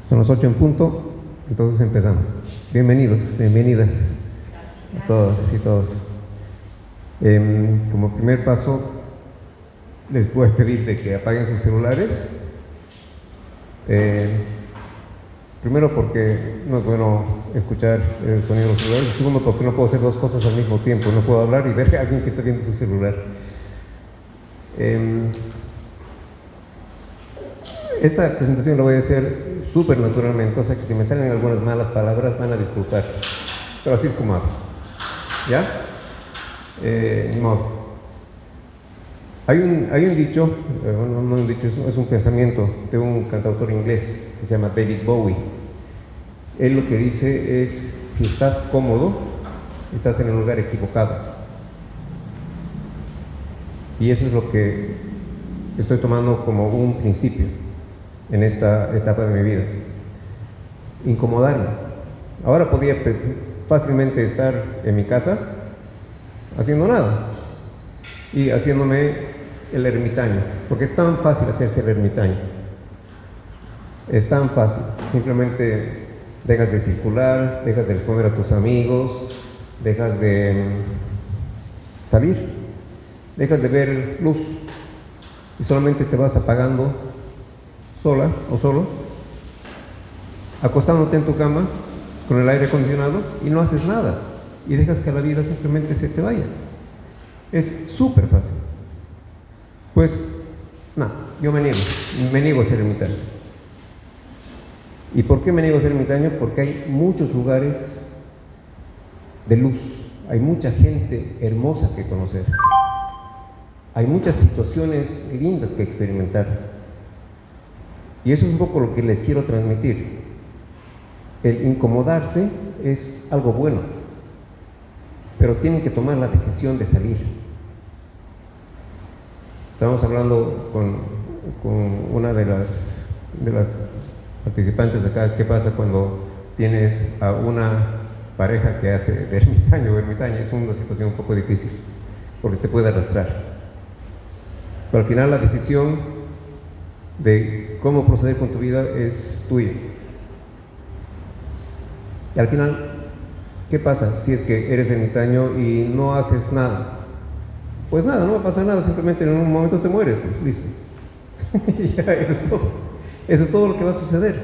Son las 8 en punto, entonces empezamos. Bienvenidos, bienvenidas a todas y todos. Como primer paso, les voy a pedir de que apaguen sus celulares. Primero porque no es bueno escuchar el sonido de los celulares. Segundo porque no puedo hacer dos cosas al mismo tiempo. No puedo hablar y ver a alguien que está viendo su celular. Esta presentación la voy a hacer súper naturalmente, o sea que si me salen algunas malas palabras van a disculpar, pero así es como hablo, ¿ya? Ni modo. Hay un dicho, no un dicho, es un pensamiento de un cantautor inglés que se llama David Bowie. Él lo que dice es, si estás cómodo, estás en el lugar equivocado. Y eso es lo que estoy tomando como un principio en esta etapa de mi vida. Incomodarme. Ahora podía fácilmente estar en mi casa haciendo nada y haciéndome el ermitaño, porque es tan fácil hacerse el ermitaño. Es tan fácil. Simplemente dejas de circular, dejas de responder a tus amigos, dejas de salir, dejas de ver luz y solamente te vas apagando sola o solo, acostándote en tu cama con el aire acondicionado y no haces nada y dejas que la vida simplemente se te vaya. Es súper fácil. Pues, no, yo me niego a ser ermitaño. ¿Y por qué me niego a ser ermitaño? Porque hay muchos lugares de luz, hay mucha gente hermosa que conocer, hay muchas situaciones lindas que experimentar. Y eso es un poco lo que les quiero transmitir. El incomodarse es algo bueno, pero tienen que tomar la decisión de salir. Estábamos hablando con una de las participantes de acá, qué pasa cuando tienes a una pareja que hace de ermitaño o ermitaña. Es una situación un poco difícil, porque te puede arrastrar. Pero al final la decisión de cómo proceder con tu vida es tuya. Y al final, ¿qué pasa si es que eres ermitaño y no haces nada? Pues nada, no va a pasar nada, simplemente en un momento te mueres, pues listo. Y ya, eso es todo. Eso es todo lo que va a suceder.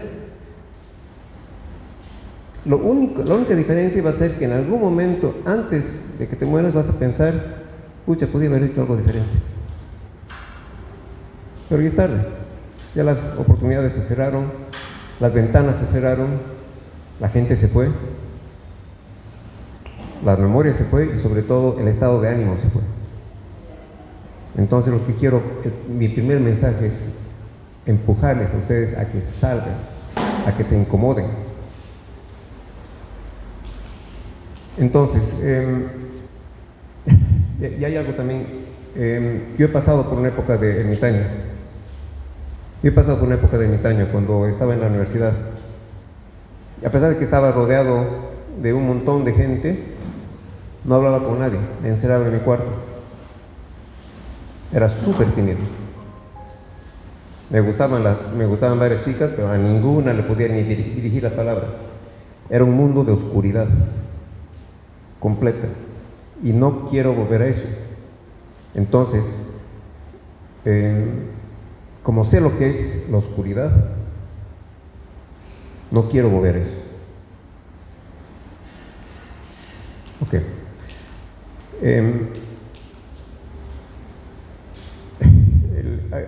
La única diferencia va a ser que en algún momento, antes de que te mueras, vas a pensar, pucha, podía haber hecho algo diferente. Pero ya es tarde. Ya las oportunidades se cerraron, las ventanas se cerraron, la gente se fue, la memoria se fue y sobre todo el estado de ánimo se fue. Entonces lo que quiero, mi primer mensaje es empujarles a ustedes a que salgan, a que se incomoden. Entonces, y hay algo también, yo he pasado por una época de ermitaño. Cuando estaba en la universidad. Y a pesar de que estaba rodeado de un montón de gente, no hablaba con nadie, me encerraba en mi cuarto. Era súper tímido. Me gustaban varias chicas, pero a ninguna le podía ni dirigir la palabra. Era un mundo de oscuridad completa. Y no quiero volver a eso. Entonces, como sé lo que es la oscuridad, no quiero volver a eso. Ok.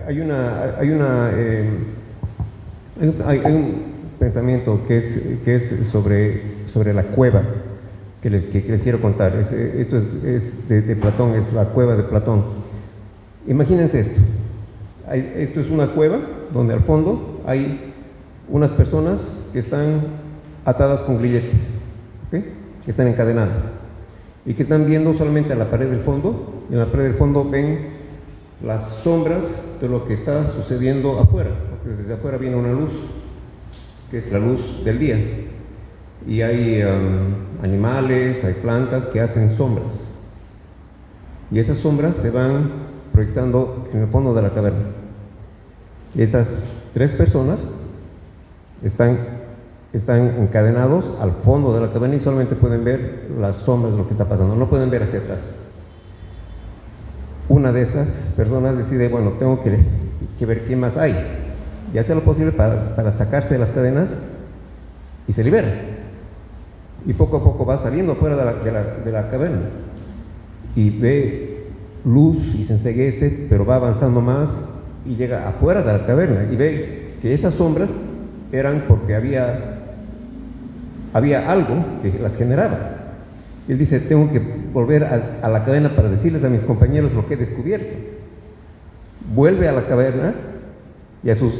Hay un pensamiento que es sobre la cueva que les quiero contar. Esto es de Platón, es la cueva de Platón. Imagínense esto. Esto es una cueva donde al fondo hay unas personas que están atadas con grilletes, ¿okay? Que están encadenadas y que están viendo solamente a la pared del fondo, y en la pared del fondo ven las sombras de lo que está sucediendo afuera, porque desde afuera viene una luz, que es la luz del día, y hay animales, hay plantas que hacen sombras, y esas sombras se van proyectando en el fondo de la caverna. Y esas tres personas están encadenados al fondo de la caverna y solamente pueden ver las sombras de lo que está pasando, no pueden ver hacia atrás. Una de esas personas decide, bueno, tengo que ver qué más hay, y hace lo posible para sacarse de las cadenas y se libera. Y poco a poco va saliendo fuera de la caverna y ve luz y se enceguece, pero va avanzando más y llega afuera de la caverna y ve que esas sombras eran porque había algo que las generaba. Él dice, tengo que volver a la caverna para decirles a mis compañeros lo que he descubierto. Vuelve a la caverna y a sus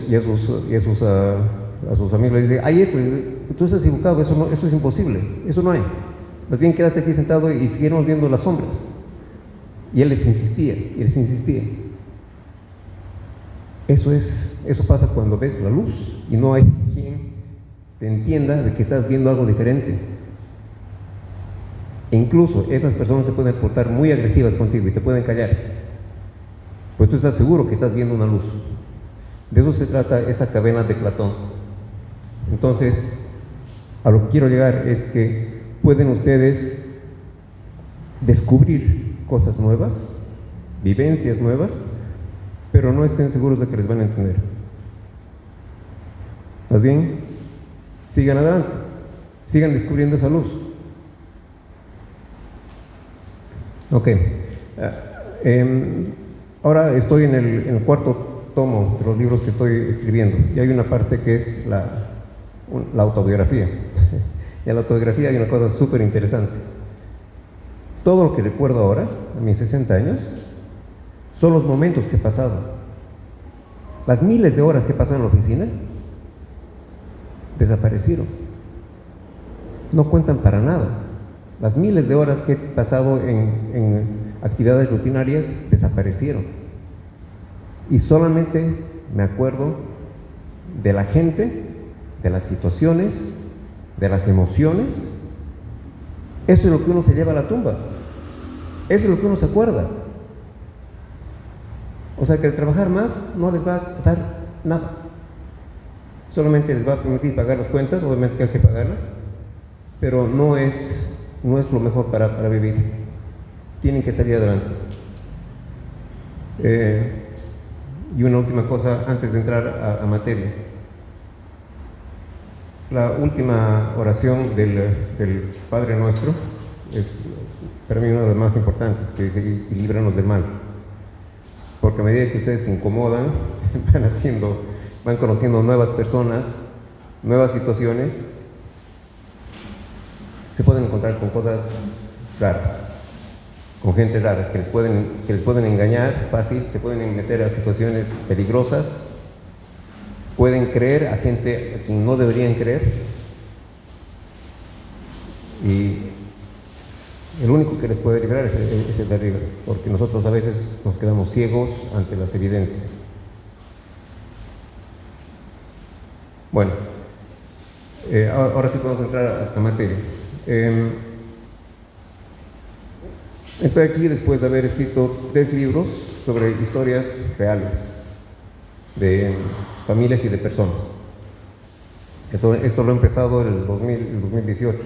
amigos les dice, hay esto, tú estás equivocado, eso es imposible, eso no hay. Más bien quédate aquí sentado y siguieron viendo las sombras. Y él les insistía. Eso pasa cuando ves la luz y no hay quien te entienda de que estás viendo algo diferente. E incluso esas personas se pueden portar muy agresivas contigo y te pueden callar, pues tú estás seguro que estás viendo una luz. De eso se trata esa caverna de Platón. Entonces, a lo que quiero llegar es que pueden ustedes descubrir cosas nuevas, vivencias nuevas, pero no estén seguros de que les van a entender. Más bien, sigan adelante, sigan descubriendo esa luz. Ok, ahora estoy en el cuarto tomo de los libros que estoy escribiendo y hay una parte que es la autobiografía. Y en la autobiografía hay una cosa súper interesante. Todo lo que recuerdo ahora, a mis 60 años, son los momentos que he pasado. Las miles de horas que he pasado en la oficina desaparecieron. No cuentan para nada. Las miles de horas que he pasado en actividades rutinarias desaparecieron. Y solamente me acuerdo de la gente, de las situaciones, de las emociones. Eso es lo que uno se lleva a la tumba. Eso es lo que uno se acuerda. O sea que el trabajar más no les va a dar nada. Solamente les va a permitir pagar las cuentas, obviamente que hay que pagarlas, pero no es lo mejor para vivir. Tienen que salir adelante. Y una última cosa antes de entrar a materia. La última oración del Padre Nuestro es para mí una de las más importantes, que dice, y líbranos del mal. Porque a medida que ustedes se incomodan, van conociendo nuevas personas, nuevas situaciones, se pueden encontrar con cosas raras, con gente rara, que les pueden engañar fácil, se pueden meter a situaciones peligrosas, pueden creer a gente a quien no deberían creer, y el único que les puede librar es el de arriba, porque nosotros a veces nos quedamos ciegos ante las evidencias. Bueno, ahora sí podemos entrar a materia. Estoy aquí después de haber escrito 3 libros sobre historias reales de familias y de personas. Esto lo he empezado en el 2018.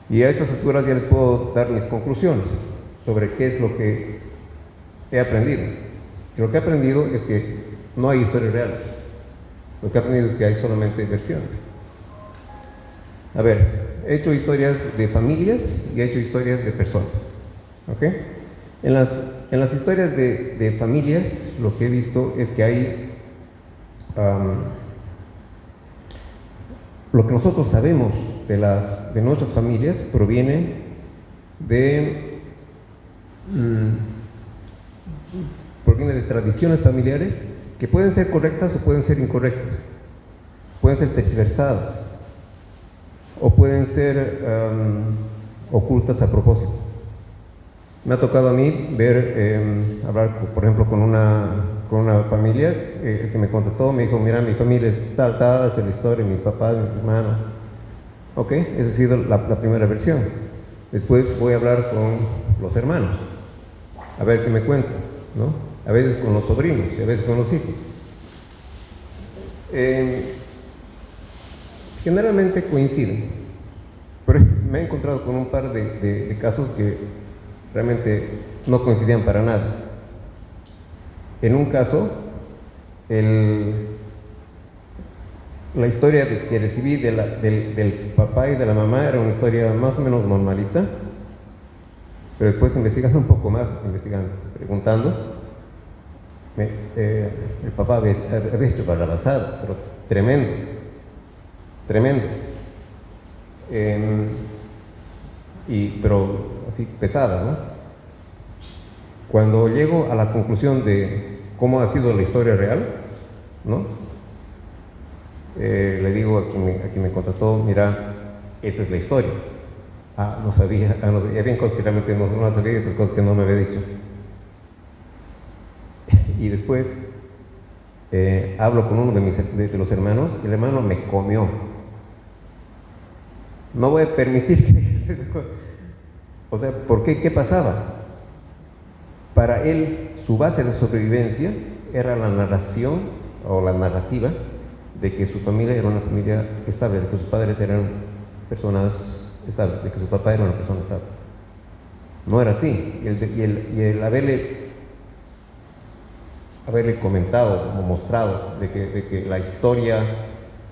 Y a estas alturas ya les puedo dar mis conclusiones sobre qué es lo que he aprendido. Y lo que he aprendido es que no hay historias reales. Lo que he aprendido es que hay solamente versiones. A ver, he hecho historias de familias y he hecho historias de personas. ¿Ok? En las historias de familias, lo que he visto es que hay lo que nosotros sabemos de nuestras familias proviene de tradiciones familiares que pueden ser correctas o pueden ser incorrectas, pueden ser tergiversadas o pueden ser ocultas a propósito. Me ha tocado a mí hablar, por ejemplo, con una familia que me contactó, me dijo, mira, mi familia es tal, esta es la historia, mi papá, mi hermano. Ok, esa ha sido la primera versión. Después voy a hablar con los hermanos, a ver qué me cuentan, ¿no? A veces con los sobrinos y a veces con los hijos. Generalmente coinciden, pero me he encontrado con un par de casos que realmente no coincidían para nada. En un caso, la historia que recibí del papá y de la mamá era una historia más o menos normalita, pero después investigando un poco más, preguntando, el papá había hecho barrabasada, pero tremendo, tremendo. Pero así pesada, ¿no? Cuando llego a la conclusión de cómo ha sido la historia real, ¿no? Le digo a quien me contrató, mira, esta es la historia. No sabía, no sabía, bien cosas que realmente no sabía, otras cosas que no me había dicho. Y después hablo con uno de los hermanos, y el hermano me comió. No voy a permitir que digas esas cosas. O sea, ¿por qué? ¿Qué pasaba? Para él, su base de sobrevivencia era la narración o la narrativa de que su familia era una familia estable, de que sus padres eran personas estables, de que su papá era una persona estable. No era así. Y el haberle comentado o mostrado de que la historia,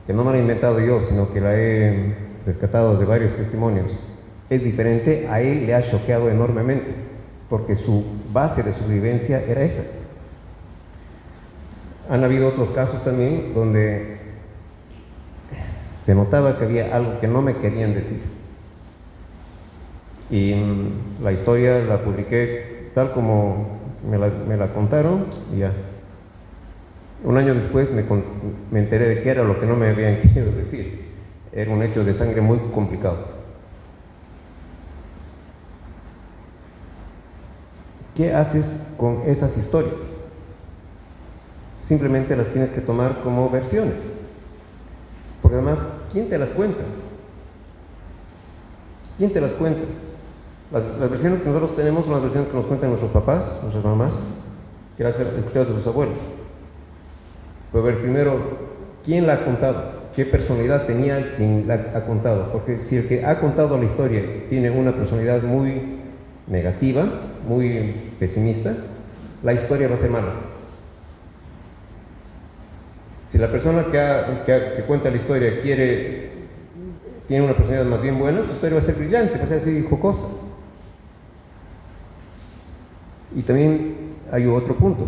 que no me la he inventado yo, sino que la he rescatado de varios testimonios, es diferente, a él le ha choqueado enormemente, porque su base de sobrevivencia era esa. Han habido otros casos también donde se notaba que había algo que no me querían decir. Y la historia la publiqué tal como me la contaron, y ya. Un año después me enteré de qué era lo que no me habían querido decir. Era un hecho de sangre muy complicado. ¿Qué haces con esas historias? Simplemente las tienes que tomar como versiones. Porque además, ¿quién te las cuenta? ¿Quién te las cuenta? Las versiones que nosotros tenemos son las versiones que nos cuentan nuestros papás, nuestras mamás, que era escuchado de sus abuelos. Pero a ver, primero, ¿quién la ha contado? ¿Qué personalidad tenía quien la ha contado? Porque si el que ha contado la historia tiene una personalidad muy negativa, muy pesimista, la historia va a ser mala. Si la persona que cuenta la historia tiene una personalidad más bien buena, su historia va a ser brillante, va a ser así jocosa. Y también hay otro punto.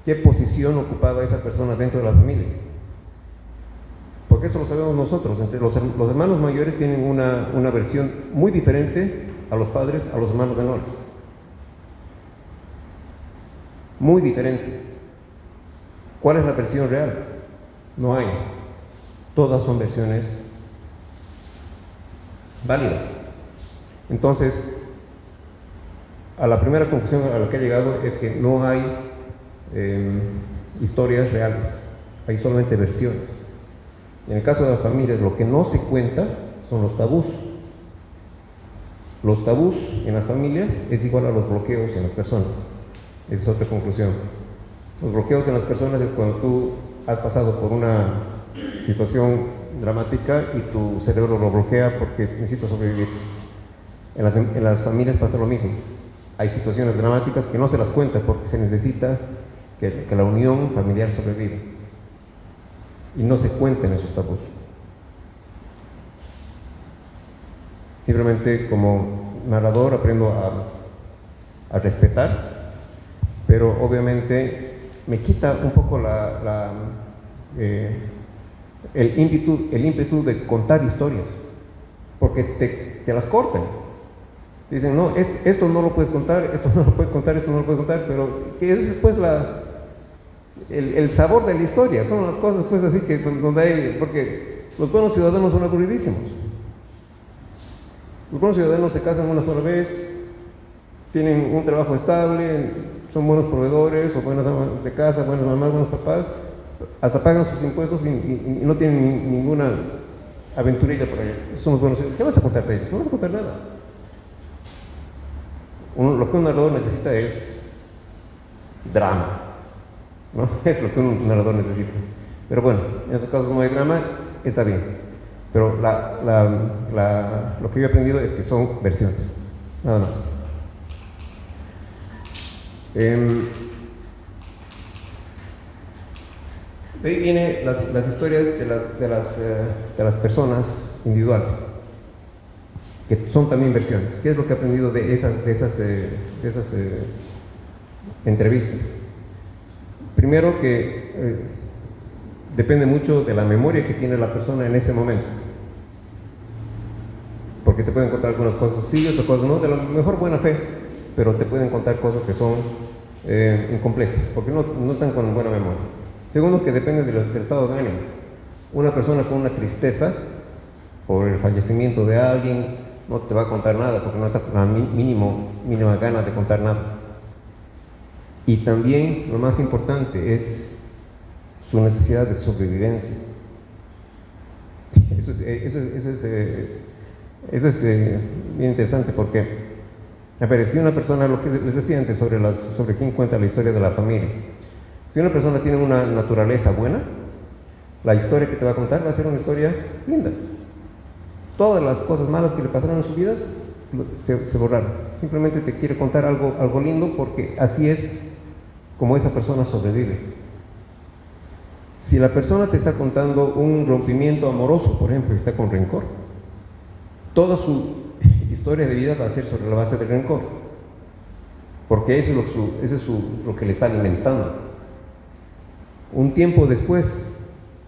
¿Qué posición ocupaba esa persona dentro de la familia? Porque eso lo sabemos nosotros. Entre los hermanos mayores tienen una versión muy diferente a los padres, a los hermanos menores. Muy diferente. ¿Cuál es la versión real? No hay. Todas son versiones válidas. Entonces, a la primera conclusión a la que he llegado es que no hay historias reales, hay solamente versiones. En el caso de las familias, lo que no se cuenta son los tabús. Los tabús en las familias es igual a los bloqueos en las personas. Esa es otra conclusión. Los bloqueos en las personas es cuando tú has pasado por una situación dramática y tu cerebro lo bloquea porque necesitas sobrevivir. En las familias pasa lo mismo. Hay situaciones dramáticas que no se las cuenta porque se necesita que la unión familiar sobreviva. Y no se cuenten esos tabús. Simplemente como narrador aprendo a respetar, pero obviamente me quita un poco el ímpetu de contar historias, porque te las cortan. Dicen, no, esto no lo puedes contar, esto no lo puedes contar, esto no lo puedes contar, pero que es después el sabor de la historia, son las cosas pues así que donde hay, porque los buenos ciudadanos son aburridísimos. Los buenos ciudadanos se casan una sola vez, tienen un trabajo estable, son buenos proveedores o buenas amas de casa, buenas mamás, buenos papás, hasta pagan sus impuestos y no tienen ninguna aventurilla por allá. Son los buenos ciudadanos. ¿Qué vas a contar de ellos? No vas a contar nada. Lo que un narrador necesita es drama, ¿no? Es lo que un narrador necesita. Pero bueno, en esos casos no hay drama, está bien. Pero lo que yo he aprendido es que son versiones, nada más. De ahí vienen las historias de las personas individuales, que son también versiones. ¿Qué es lo que he aprendido de esas entrevistas? Primero que depende mucho de la memoria que tiene la persona en ese momento, porque te pueden contar algunas cosas sí, otras cosas no, de la mejor buena fe, pero te pueden contar cosas que son incompletas, porque no están con buena memoria. Segundo, que depende del estado de ánimo. Una persona con una tristeza por el fallecimiento de alguien no te va a contar nada, porque no está con la mínima gana de contar nada. Y también lo más importante es su necesidad de sobrevivencia. Eso es bien interesante, porque, a ver, si una persona, lo que les decía antes sobre quién cuenta la historia de la familia, si una persona tiene una naturaleza buena, la historia que te va a contar va a ser una historia linda. Todas las cosas malas que le pasaron en sus vidas se borraron. Simplemente te quiere contar algo lindo, porque así es como esa persona sobrevive. Si la persona te está contando un rompimiento amoroso, por ejemplo, y está con rencor, toda su historia de vida va a ser sobre la base del rencor, porque eso es lo que le está alimentando. Un tiempo después,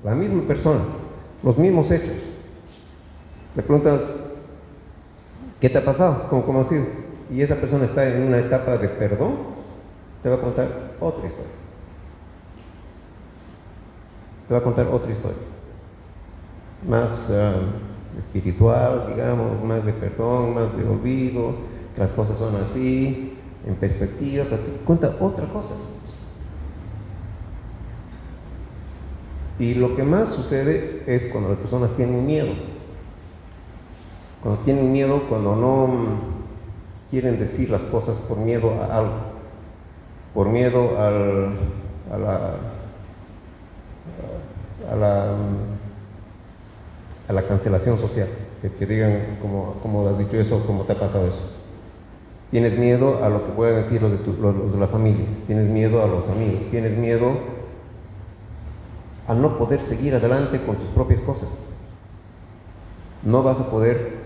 la misma persona, los mismos hechos, le preguntas, ¿qué te ha pasado? ¿Cómo ha sido? Y esa persona está en una etapa de perdón, te va a contar otra historia. Te va a contar otra historia, más espiritual, digamos, más de perdón, más de olvido, que las cosas son así, en perspectiva, pero te cuenta otra cosa. Y lo que más sucede es cuando las personas tienen miedo. Cuando tienen miedo, cuando no quieren decir las cosas por miedo a algo, por miedo a la cancelación social, que digan cómo has dicho eso, cómo te ha pasado eso. Tienes miedo a lo que puedan decir los de la familia, tienes miedo a los amigos, tienes miedo a no poder seguir adelante con tus propias cosas. No vas a poder,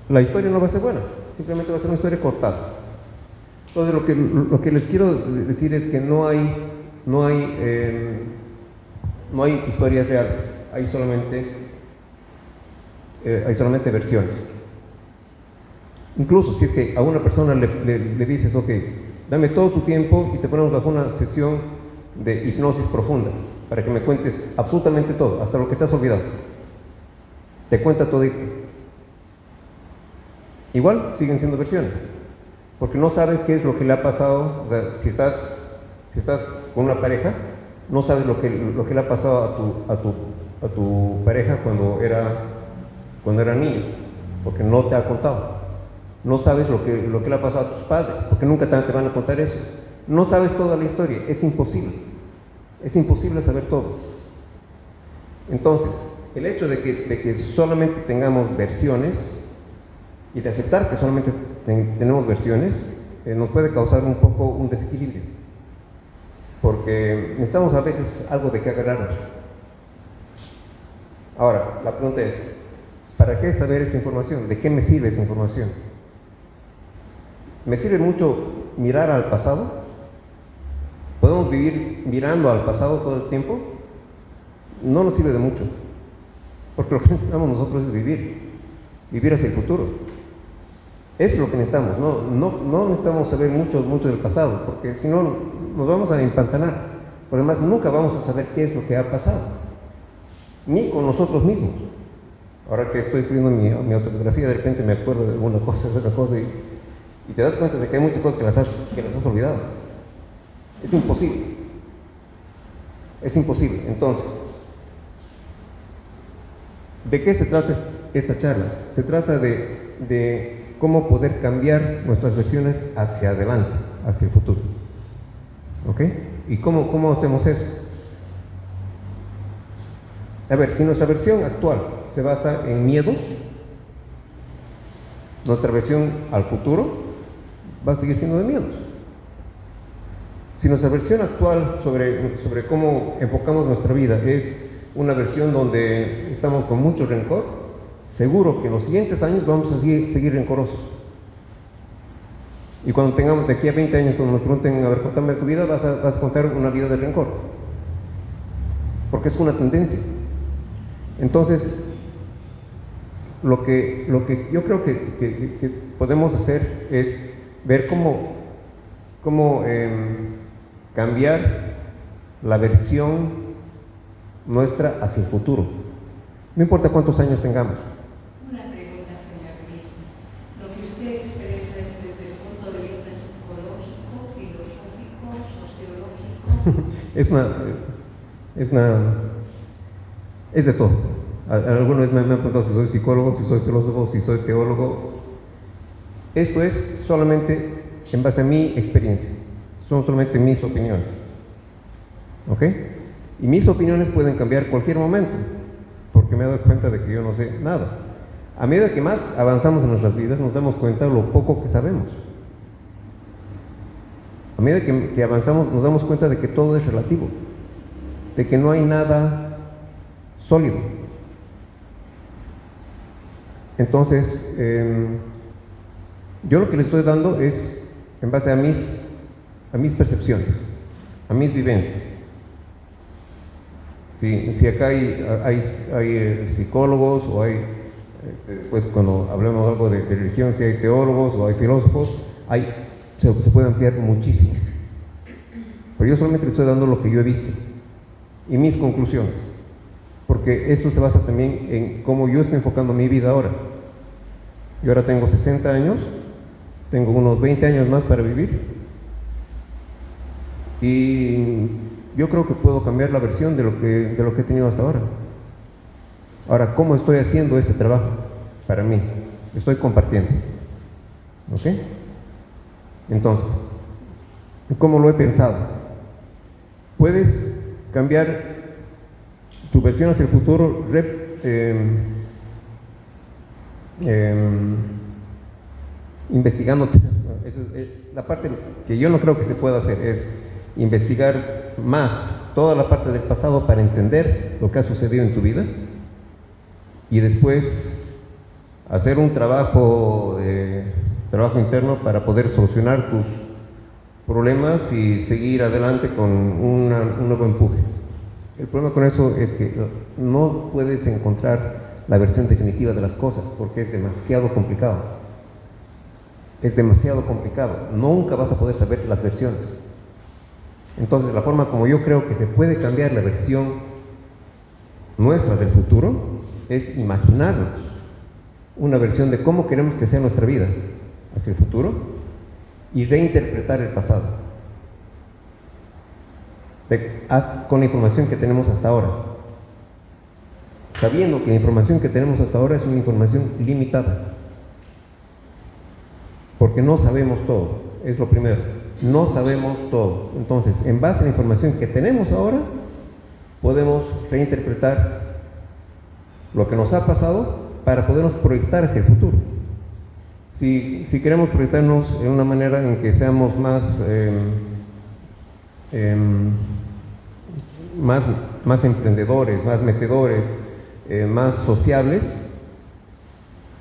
la historia no va a ser buena, simplemente va a ser una historia cortada. Entonces lo que les quiero decir es que no hay historias reales, hay solamente versiones. Incluso si es que a una persona le dices, ok, dame todo tu tiempo y te ponemos bajo una sesión de hipnosis profunda para que me cuentes absolutamente todo, hasta lo que te has olvidado. Te cuenta todo. Igual siguen siendo versiones, porque no sabes qué es lo que le ha pasado. O sea, si estás con una pareja, no sabes lo que le ha pasado a tu pareja cuando era niño, porque no te ha contado. No sabes lo que le ha pasado a tus padres, porque nunca te van a contar eso. No sabes toda la historia, es imposible saber todo. Entonces, el hecho de que solamente tengamos versiones y de aceptar que solamente tenemos versiones nos puede causar un poco un desequilibrio, porque necesitamos a veces algo de qué agarrarnos. Ahora, la pregunta es, ¿para qué saber esa información? ¿De qué me sirve esa información? ¿Me sirve mucho mirar al pasado? ¿Podemos vivir mirando al pasado todo el tiempo? No nos sirve de mucho, porque lo que necesitamos nosotros es vivir hacia el futuro. Eso es lo que necesitamos. No necesitamos saber mucho del pasado, porque si no nos vamos a empantanar. Por demás, nunca vamos a saber qué es lo que ha pasado, ni con nosotros mismos. Ahora que estoy escribiendo mi autobiografía, de repente me acuerdo de una cosa, de otra cosa, y te das cuenta de que hay muchas cosas que las has olvidado. Es imposible. Entonces, ¿de qué se trata esta charla? Se trata de cómo poder cambiar nuestras versiones hacia adelante, hacia el futuro. ¿Ok? ¿Y cómo hacemos eso? A ver, si nuestra versión actual se basa en miedos, nuestra versión al futuro va a seguir siendo de miedos. Si nuestra versión actual sobre cómo enfocamos nuestra vida es una versión donde estamos con mucho rencor, seguro que en los siguientes años vamos a seguir rencorosos. Y cuando tengamos de aquí a 20 años, cuando nos pregunten, a ver, contame tu vida, vas a contar una vida de rencor. Porque es una tendencia. Entonces, lo que yo creo que podemos hacer es ver cómo cambiar la versión nuestra hacia el futuro. No importa cuántos años tengamos. Una pregunta, señor Cristi. Lo que usted expresa es desde el punto de vista psicológico, filosófico, sociológico. Es de todo. Algunos me han preguntado si soy psicólogo, si soy filósofo, si soy teólogo. Esto es solamente en base a mi experiencia. Son solamente mis opiniones. ¿Ok? Y mis opiniones pueden cambiar cualquier momento, porque me he dado cuenta de que yo no sé nada. A medida que más avanzamos en nuestras vidas, nos damos cuenta de lo poco que sabemos. A medida que avanzamos, nos damos cuenta de que todo es relativo, de que no hay nada sólido. Entonces, yo lo que le estoy dando es en base a mis percepciones, a mis vivencias. Si acá hay psicólogos o hay, pues cuando hablemos algo de religión, si hay teólogos o hay filósofos, se puede ampliar muchísimo. Pero yo solamente le estoy dando lo que yo he visto y mis conclusiones, porque esto se basa también en cómo yo estoy enfocando mi vida ahora. Yo ahora tengo 60 años, tengo unos 20 años más para vivir y yo creo que puedo cambiar la versión de lo que he tenido hasta ahora. Ahora, ¿cómo estoy haciendo ese trabajo para mí? Estoy compartiendo. ¿Ok? Entonces, ¿cómo lo he pensado? Puedes cambiar tu versión hacia el futuro investigándote. La parte que yo no creo que se pueda hacer es investigar más toda la parte del pasado para entender lo que ha sucedido en tu vida y después hacer un trabajo interno para poder solucionar tus problemas y seguir adelante con un nuevo empuje. El problema con eso es que no puedes encontrar la versión definitiva de las cosas porque es demasiado complicado. Es demasiado complicado. Nunca vas a poder saber las versiones. Entonces, la forma como yo creo que se puede cambiar la versión nuestra del futuro es imaginarnos una versión de cómo queremos que sea nuestra vida hacia el futuro y reinterpretar el pasado con la información que tenemos hasta ahora, sabiendo que la información que tenemos hasta ahora es una información limitada, porque no sabemos todo, es lo primero, no sabemos todo. Entonces, en base a la información que tenemos ahora, podemos reinterpretar lo que nos ha pasado para podernos proyectar hacia el futuro. Si queremos proyectarnos en una manera en que seamos más emprendedores, más metedores, más sociables,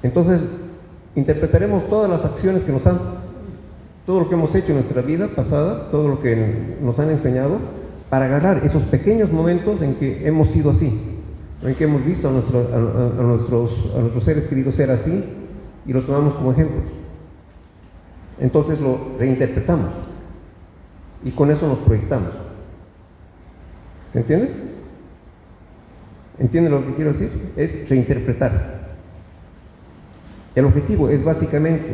entonces interpretaremos todas las acciones que todo lo que hemos hecho en nuestra vida pasada, todo lo que nos han enseñado, para agarrar esos pequeños momentos en que hemos sido así, en que hemos visto a nuestros seres queridos ser así y los tomamos como ejemplos. Entonces lo reinterpretamos y con eso nos proyectamos. ¿Se entiende? ¿Entiende lo que quiero decir? Es reinterpretar. El objetivo es básicamente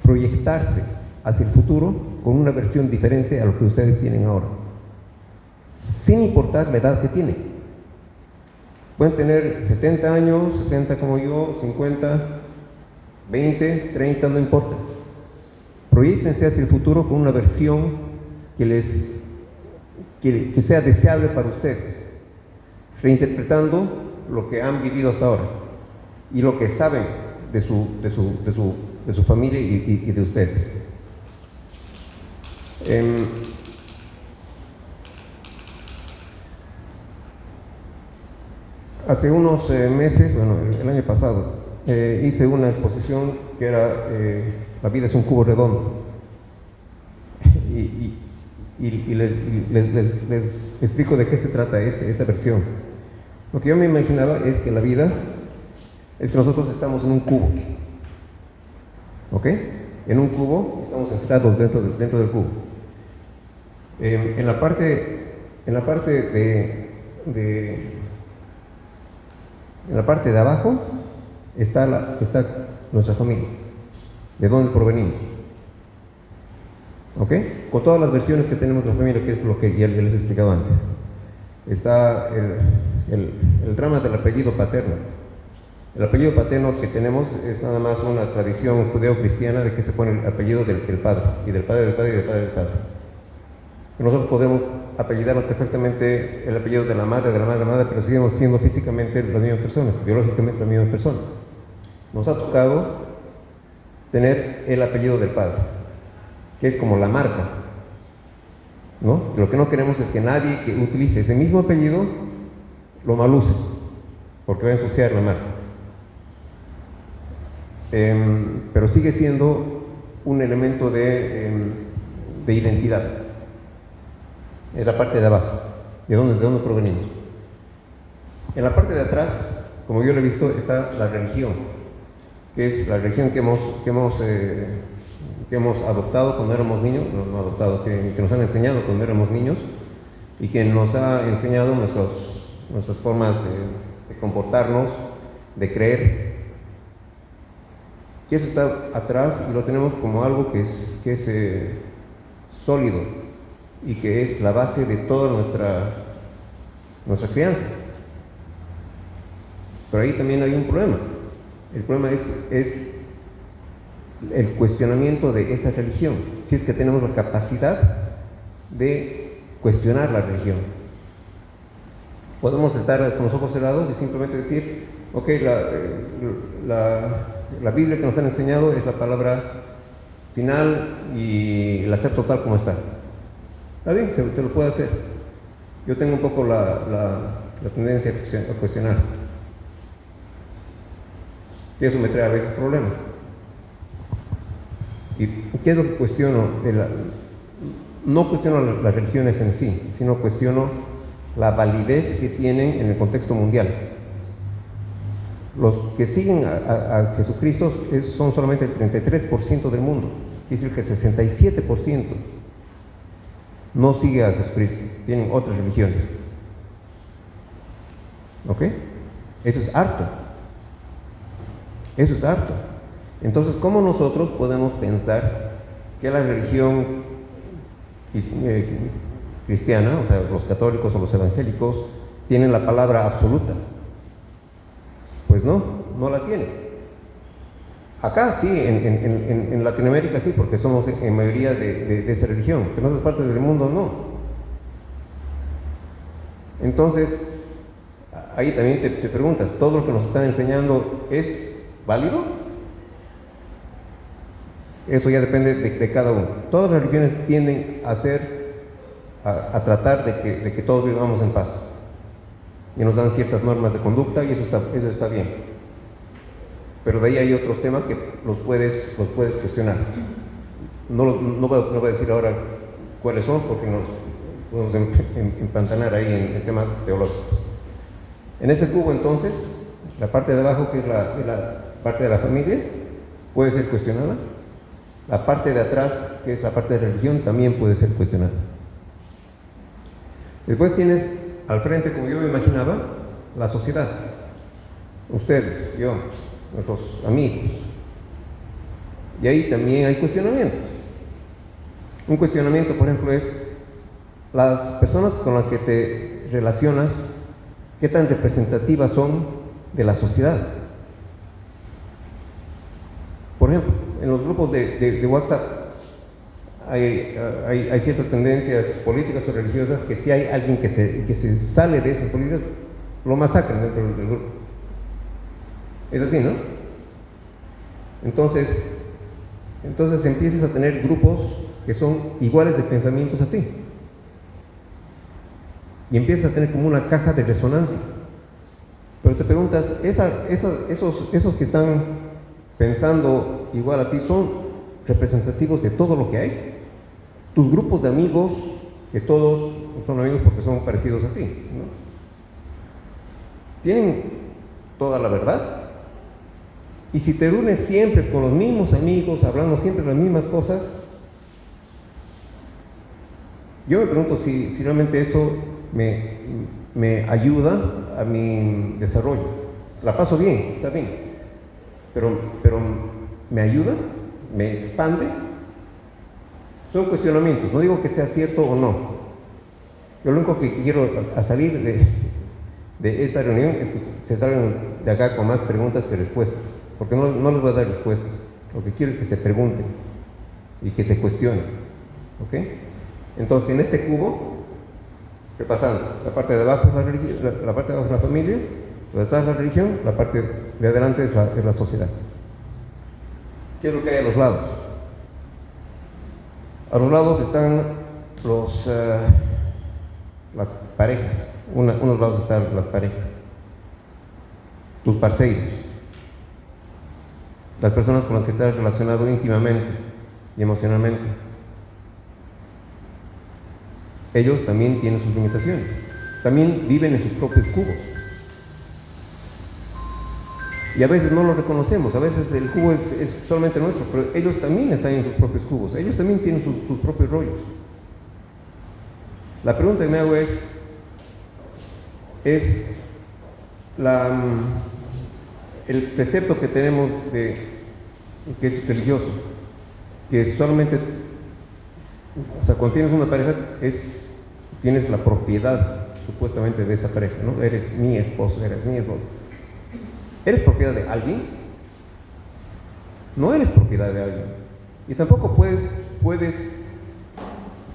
proyectarse hacia el futuro con una versión diferente a lo que ustedes tienen ahora, sin importar la edad que tienen. Pueden tener 70 años, 60 como yo, 50, 20, 30, no importa. Proyéctense hacia el futuro con una versión que sea deseable para ustedes, reinterpretando lo que han vivido hasta ahora y lo que saben de su familia y de ustedes. Hace unos meses, bueno, el año pasado, hice una exposición que era La vida es un cubo redondo. Y les explico de qué se trata esta versión. Lo que yo me imaginaba es que la vida es que nosotros estamos en un cubo, ¿ok? En un cubo, estamos encerrados dentro del cubo. En la parte de abajo está nuestra familia, de dónde provenimos, ¿ok? Con todas las versiones que tenemos de la familia, que es lo que ya les he explicado antes. Está el drama del apellido paterno. El apellido paterno que tenemos es nada más una tradición judeo-cristiana de que se pone el apellido del padre, y del padre del padre y del padre del padre. Nosotros podemos apellidarnos perfectamente el apellido de la madre, pero seguimos siendo físicamente las mismas personas, biológicamente las mismas personas. Nos ha tocado tener el apellido del padre, que es como la marca, ¿no? Lo que no queremos es que nadie que utilice ese mismo apellido lo maluse, porque va a ensuciar la marca. Pero sigue siendo un elemento de identidad. Es la parte de abajo, de dónde provenimos. En la parte de atrás, como yo lo he visto, está la religión, que es la religión que hemos adoptado cuando éramos niños, no adoptado, que nos han enseñado cuando éramos niños, y que nos ha enseñado nuestras formas de comportarnos, de creer. Que eso está atrás y lo tenemos como algo que es sólido y que es la base de toda nuestra crianza. Pero ahí también hay un problema. El problema es el cuestionamiento de esa religión, si es que tenemos la capacidad de cuestionar la religión. Podemos estar con los ojos cerrados y simplemente decir, ok, la Biblia que nos han enseñado es la palabra final y la acepto tal como está. Está bien, se lo puede hacer. Yo tengo un poco la tendencia a cuestionar. Y eso me trae a veces problemas. ¿Y qué es lo que cuestiono? No cuestiono las religiones en sí, sino cuestiono la validez que tienen en el contexto mundial. Los que siguen a Jesucristo son solamente el 33% del mundo. Quiere decir que el 67% no sigue a Jesucristo, tienen otras religiones. ¿Ok? Eso es harto. Eso es harto. Entonces, ¿cómo nosotros podemos pensar que la religión cristiana, o sea, los católicos o los evangélicos, tienen la palabra absoluta? Pues no la tienen. Acá sí, en Latinoamérica sí, porque somos en mayoría de esa religión, pero en otras partes del mundo no. Entonces, ahí también te preguntas, ¿todo lo que nos están enseñando es válido? Eso ya depende de cada uno. Todas las religiones tienden a tratar de que todos vivamos en paz. Y nos dan ciertas normas de conducta y eso está bien. Pero de ahí hay otros temas que los puedes cuestionar. No voy a decir ahora cuáles son porque nos podemos empantanar ahí en temas teológicos. En ese cubo entonces, la parte de abajo, que es la parte de la familia, puede ser cuestionada. La parte de atrás, que es la parte de religión, también puede ser cuestionada. Después tienes al frente, como yo me imaginaba, la sociedad. Ustedes, yo, nuestros amigos. Y ahí también hay cuestionamientos. Un cuestionamiento, por ejemplo, es las personas con las que te relacionas, qué tan representativas son de la sociedad. Por ejemplo, en los grupos de WhatsApp hay ciertas tendencias políticas o religiosas que si hay alguien que se sale de esas políticas, lo masacran dentro del grupo. Es así, ¿no? Entonces empiezas a tener grupos que son iguales de pensamientos a ti. Y empiezas a tener como una caja de resonancia. Pero te preguntas, esos que están pensando igual a ti, ¿son representativos de todo lo que hay? Tus grupos de amigos, que todos son amigos porque son parecidos a ti, ¿no? ¿Tienen toda la verdad? Y si te reúnes siempre con los mismos amigos, hablando siempre de las mismas cosas, yo me pregunto si realmente eso me ayuda a mi desarrollo. La paso bien, está bien, pero ¿me ayuda? ¿Me expande? Son cuestionamientos, no digo que sea cierto o no. Yo lo único que quiero a salir de esta reunión es que se salgan de acá con más preguntas que respuestas, porque no les voy a dar respuestas. Lo que quiero es que se pregunten y que se cuestionen, ¿ok? Entonces, en este cubo, repasando, la parte de abajo es la religión, la parte de abajo es la familia, lo de atrás es la religión, la parte de adelante es la sociedad. ¿Qué es lo que hay a los lados? A los lados están las parejas. Unos lados están las parejas, tus parceiros, las personas con las que te has relacionado íntimamente y emocionalmente. Ellos también tienen sus limitaciones, también viven en sus propios cubos. Y a veces no lo reconocemos, a veces el cubo es solamente nuestro, pero ellos también están en sus propios cubos, ellos también tienen sus propios rollos. La pregunta que me hago es el precepto que tenemos que es religioso, que solamente, o sea, cuando tienes una pareja, tienes la propiedad supuestamente de esa pareja, ¿no? Eres mi esposo, eres mi esposo. ¿Eres propiedad de alguien? No eres propiedad de alguien. Y tampoco puedes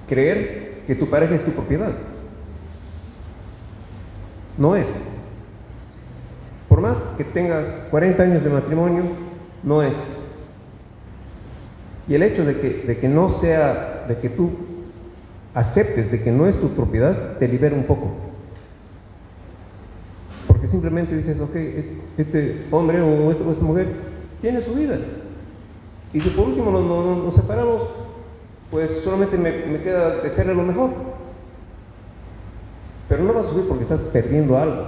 creer que tu pareja es tu propiedad. No es. Por más que tengas 40 años de matrimonio, no es. Y el hecho de que tú aceptes de que no es tu propiedad, te libera un poco. Porque simplemente dices, ok, este hombre o esta mujer tiene su vida. Y si por último nos separamos, pues solamente me queda desearle lo mejor. Pero no vas a sufrir porque estás perdiendo algo.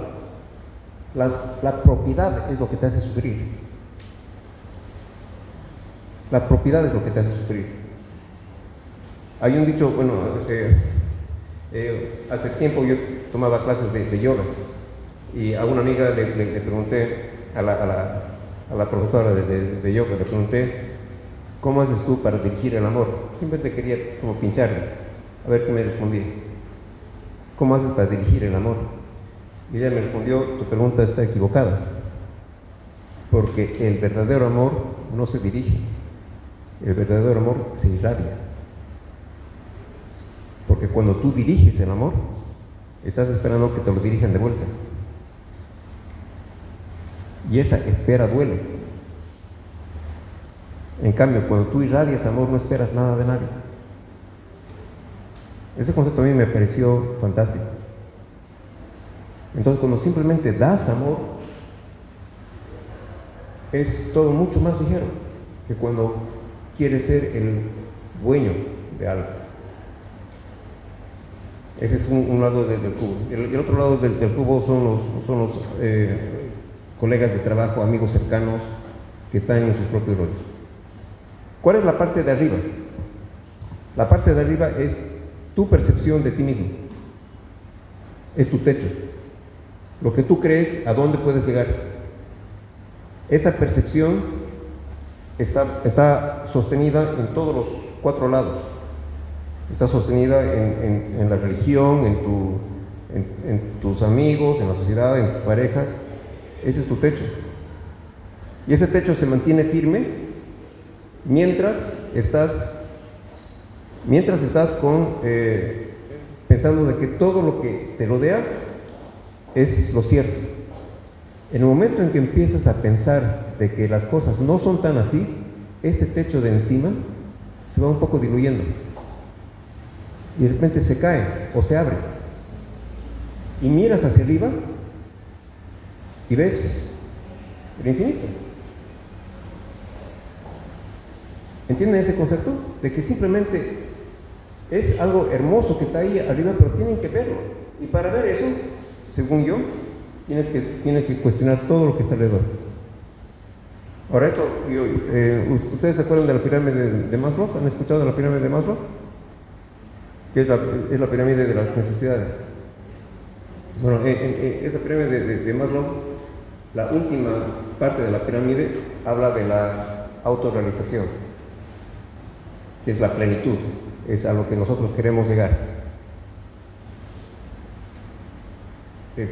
La propiedad es lo que te hace sufrir. La propiedad es lo que te hace sufrir. Hay un dicho, bueno, hace tiempo yo tomaba clases de yoga y a una amiga le pregunté, a la profesora de yoga, le pregunté, ¿cómo haces tú para dirigir el amor? Simplemente quería como pincharle, a ver qué me respondía. ¿Cómo haces para dirigir el amor? Y ella me respondió, tu pregunta está equivocada, porque el verdadero amor no se dirige, el verdadero amor se irradia. Porque cuando tú diriges el amor, estás esperando que te lo dirijan de vuelta. Y esa espera duele. En cambio, cuando tú irradias amor, no esperas nada de nadie. Ese concepto a mí me pareció fantástico. Entonces, cuando simplemente das amor, es todo mucho más ligero que cuando quieres ser el dueño de algo. Ese es un lado del cubo. El otro lado del cubo son los colegas de trabajo, amigos cercanos que están en sus propios roles. ¿Cuál es la parte de arriba? La parte de arriba es tu percepción de ti mismo. Es tu techo. Lo que tú crees, a dónde puedes llegar. Esa percepción está sostenida en todos los 4 lados. Está sostenida en la religión, en tus amigos, en la sociedad, en tus parejas. Ese es tu techo. Y ese techo se mantiene firme mientras estás pensando de que todo lo que te rodea es lo cierto. En el momento en que empiezas a pensar de que las cosas no son tan así, ese techo de encima se va un poco diluyendo y de repente se cae o se abre y miras hacia arriba y ves el infinito. ¿Entienden ese concepto? De que simplemente es algo hermoso que está ahí arriba, pero tienen que verlo. Y para ver eso, según yo, tienes que cuestionar todo lo que está alrededor. Ahora esto, ¿ustedes se acuerdan de la pirámide de Maslow? ¿Han escuchado de la pirámide de Maslow? Que es la pirámide de las necesidades. Bueno, en esa pirámide de Maslow, la última parte de la pirámide habla de la autorrealización, que es la plenitud, es a lo que nosotros queremos llegar.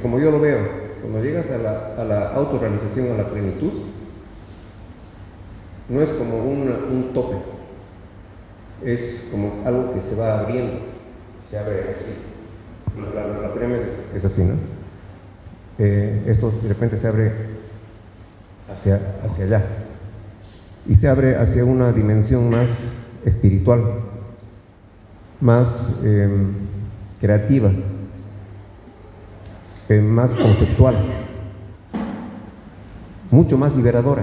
Como yo lo veo, cuando llegas a la autorrealización, a la plenitud, no es como un tope, es como algo que se va abriendo, se abre así. La pirámide es así, ¿no? Esto de repente se abre hacia allá y se abre hacia una dimensión más espiritual, más creativa, más conceptual, mucho más liberadora.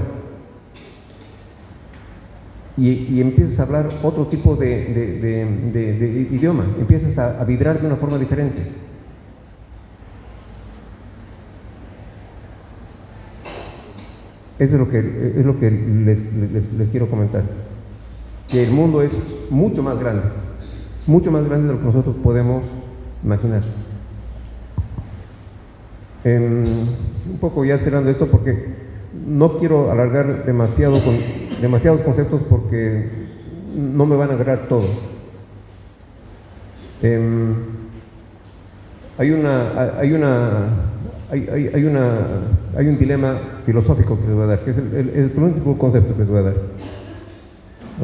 Y empiezas a hablar otro tipo de idioma, empiezas a vibrar de una forma diferente. Eso es lo que les quiero comentar. Que el mundo es mucho más grande de lo que nosotros podemos imaginar. Un poco ya cerrando esto, porque no quiero alargar demasiado con demasiados conceptos, porque no me van a agarrar todo. Hay un dilema filosófico que les voy a dar, que es el último concepto que les voy a dar.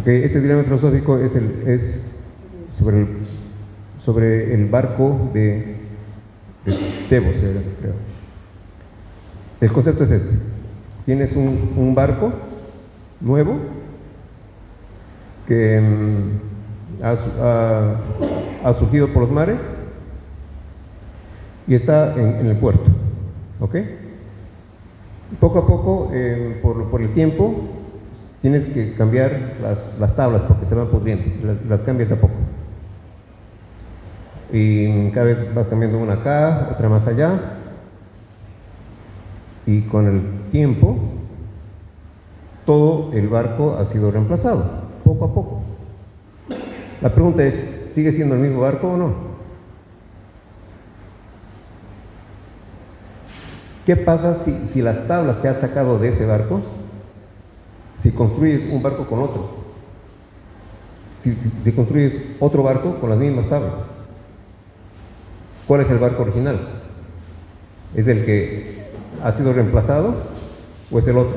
Okay, este dilema filosófico es sobre el barco de Tebos, creo. El concepto es este: tienes un barco nuevo que ha surgido por los mares y está en el puerto, ¿ok? Poco a poco, por el tiempo, tienes que cambiar las tablas porque se van pudriendo, las cambias de a poco. Y cada vez vas cambiando una acá, otra más allá, y con el tiempo, todo el barco ha sido reemplazado, poco a poco. La pregunta es, ¿sigue siendo el mismo barco o no? ¿Qué pasa si las tablas que has sacado de ese barco, si construyes un barco con otro, si construyes otro barco con las mismas tablas? ¿Cuál es el barco original? ¿Es el que ha sido reemplazado o es el otro?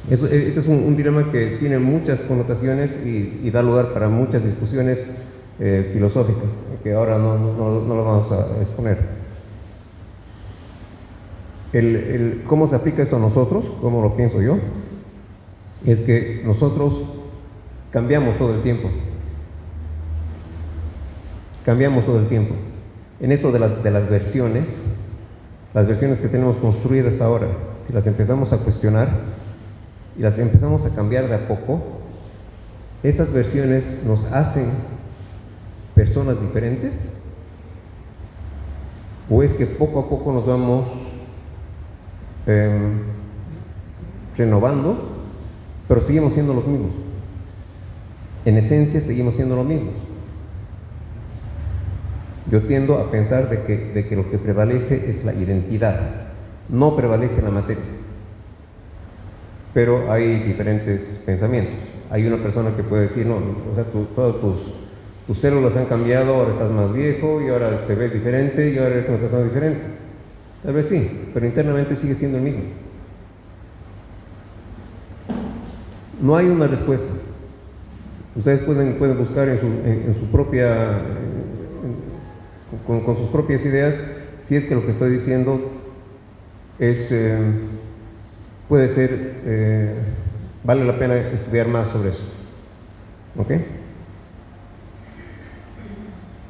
Este es un dilema que tiene muchas connotaciones y da lugar para muchas discusiones filosóficas, que ahora no lo vamos a exponer. ¿Cómo se aplica esto a nosotros? ¿Cómo lo pienso yo? Es que nosotros cambiamos todo el tiempo. Cambiamos todo el tiempo. En esto de las versiones, las versiones que tenemos construidas ahora, si las empezamos a cuestionar y las empezamos a cambiar de a poco, esas versiones nos hacen personas diferentes, o es que poco a poco nos vamos renovando, pero seguimos siendo los mismos. En esencia seguimos siendo los mismos. Yo tiendo a pensar de que lo que prevalece es la identidad, no prevalece la materia. Pero hay diferentes pensamientos. Hay una persona que puede decir, no, o sea, todas tus células han cambiado, ahora estás más viejo y ahora te ves diferente y ahora eres una persona diferente. Tal vez sí, pero internamente sigue siendo el mismo. No hay una respuesta. Ustedes pueden buscar en su propia, con sus propias ideas, si es que lo que estoy diciendo es, puede ser, vale la pena estudiar más sobre eso. ¿Ok?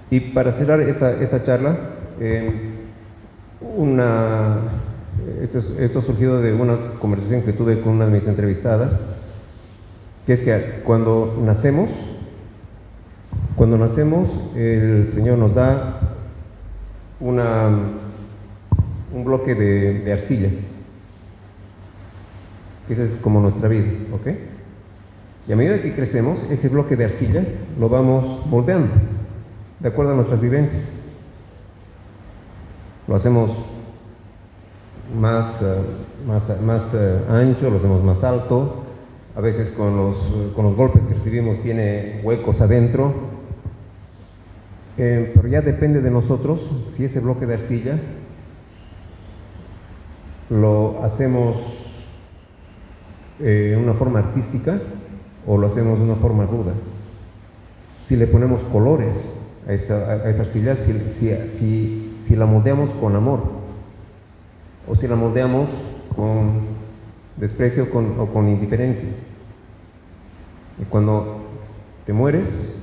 Y para cerrar esta charla, esto ha surgido de una conversación que tuve con una de mis entrevistadas, que es que cuando nacemos, el Señor nos da un bloque de arcilla, que esa es como nuestra vida, ¿ok? Y a medida que crecemos, ese bloque de arcilla lo vamos moldeando, de acuerdo a nuestras vivencias. Lo hacemos más ancho, lo hacemos más alto, a veces con los golpes que recibimos tiene huecos adentro, pero ya depende de nosotros si ese bloque de arcilla lo hacemos de una forma artística o lo hacemos de una forma ruda. Si le ponemos colores a esa arcilla, si la moldeamos con amor o si la moldeamos con desprecio o con indiferencia. Y cuando te mueres,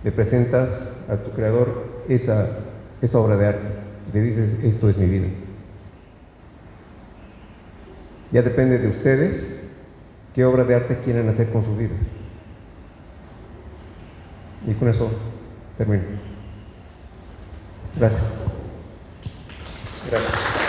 le presentas a tu Creador esa obra de arte. Le dices, esto es mi vida. Ya depende de ustedes qué obra de arte quieren hacer con sus vidas. Y con eso termino. Gracias. Gracias.